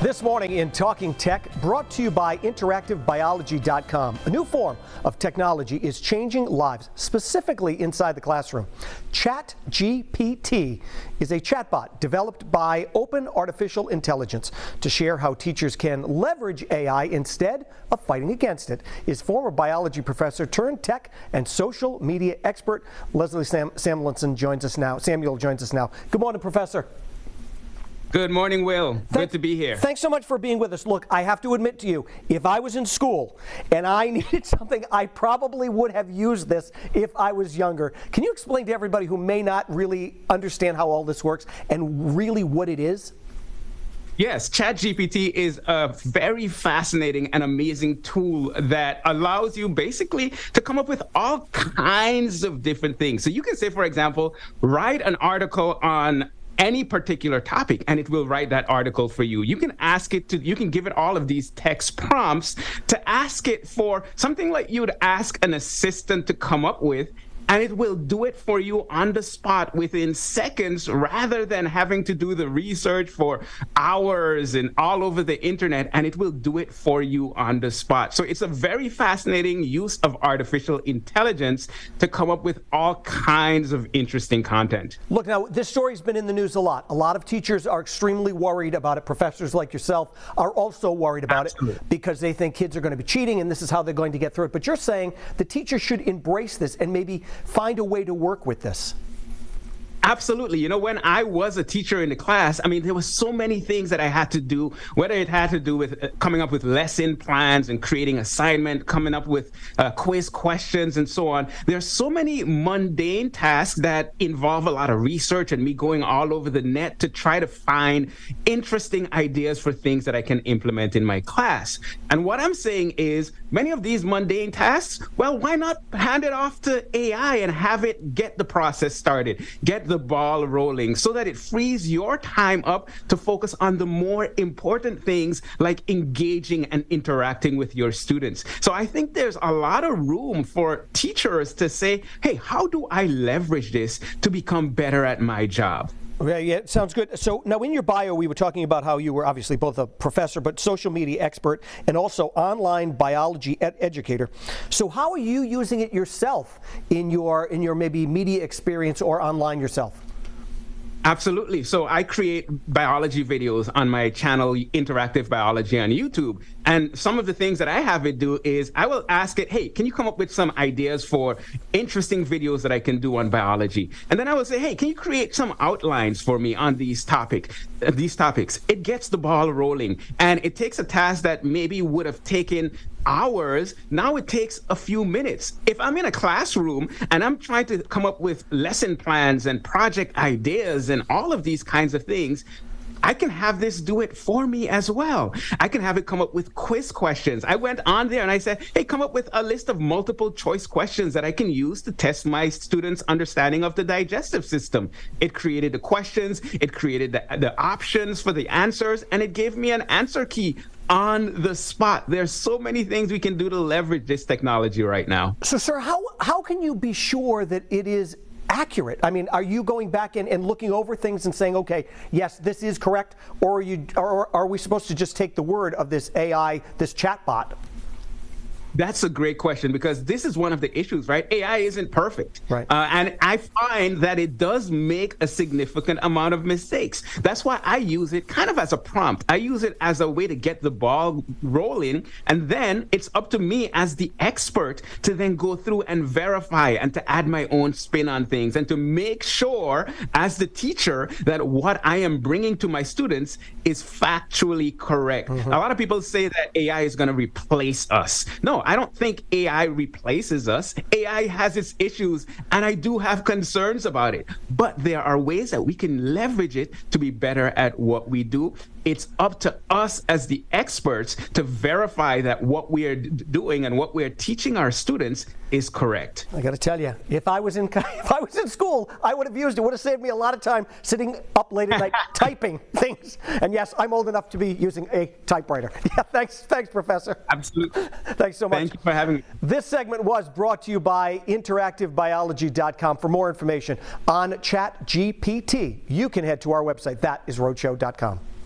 This morning in Talking Tech, brought to you by InteractiveBiology.com. A new form of technology is changing lives, specifically inside the classroom. ChatGPT is a chatbot developed by Open Artificial Intelligence to share how teachers can leverage AI instead of fighting against it. Is former biology professor turned tech and social media expert Leslie Samuelson joins us now. Good morning, Professor. Good morning, Will. Good to be here. Thanks so much for being with us. Look, I have to admit to you, if I was in school and I needed something, I probably would have used this if I was younger. Can you explain to everybody who may not really understand how all this works and really what it is? Yes, ChatGPT is a very fascinating and amazing tool that allows you basically to come up with all kinds of different things. So you can say, for example, write an article on any particular topic, and it will write that article for you. You can ask it to, you can give it all of these text prompts to ask it for something like you would ask an assistant to come up with, and it will do it for you on the spot within seconds rather than having to do the research for hours and all over the internet, and it will do it for you on the spot. So it's a very fascinating use of artificial intelligence to come up with all kinds of interesting content. Look, now, this story's been in the news a lot. A lot of teachers are extremely worried about it. Professors like yourself are also worried about it because they think kids are going to be cheating and this is how they're going to get through it. But you're saying the teachers should embrace this and maybe find a way to work with this. Absolutely. You know, when I was a teacher in the class, I mean, there were so many things that I had to do, whether it had to do with coming up with lesson plans and creating assignment, coming up with quiz questions and so on. There are so many mundane tasks that involve a lot of research and me going all over the net to try to find interesting ideas for things that I can implement in my class. And what I'm saying is many of these mundane tasks, well, why not hand it off to AI and have it get the process started, get the ball rolling so that it frees your time up to focus on the more important things like engaging and interacting with your students. So I think there's a lot of room for teachers to say, hey, how do I leverage this to become better at my job? Yeah, sounds good. So now in your bio, we were talking about how you were obviously both a professor, but social media expert and also online biology educator. So how are you using it yourself in your maybe media experience or online yourself? Absolutely. So I create biology videos on my channel, Interactive Biology on YouTube. And some of the things that I have it do is I will ask it, hey, can you come up with some ideas for interesting videos that I can do on biology? And then I will say, hey, can you create some outlines for me on these topics? It gets the ball rolling. And it takes a task that maybe would have taken hours. Now it takes a few minutes. If I'm in a classroom and I'm trying to come up with lesson plans and project ideas and all of these kinds of things, I can have this do it for me as well. I can have it come up with quiz questions. I went on there and I said, hey, come up with a list of multiple choice questions that I can use to test my students' understanding of the digestive system. It created the questions, it created the options for the answers, and it gave me an answer key on the spot. There's so many things we can do to leverage this technology right now. So, sir, how can you be sure that it is accurate? I mean, are you going back and looking over things and saying, okay, yes, this is correct, or are we supposed to just take the word of this AI, this chatbot? That's a great question, because this is one of the issues, right? AI isn't perfect. Right. And I find that it does make a significant amount of mistakes. That's why I use it kind of as a prompt. I use it as a way to get the ball rolling. And then it's up to me as the expert to then go through and verify and to add my own spin on things and to make sure as the teacher that what I am bringing to my students is factually correct. A lot of people say that AI is going to replace us. No, I don't think AI replaces us. AI has its issues, and I do have concerns about it. But there are ways that we can leverage it to be better at what we do. It's up to us as the experts to verify that what we are doing and what we are teaching our students is correct. I got to tell you, if I was in school, I would have used it. Would have saved me a lot of time sitting up late at night typing things. And yes, I'm old enough to be using a typewriter. Yeah, thanks, Professor. Absolutely. Thanks so much. Thank you for having me. This segment was brought to you by InteractiveBiology.com. For more information on ChatGPT, you can head to our website. That is Roadshow.com.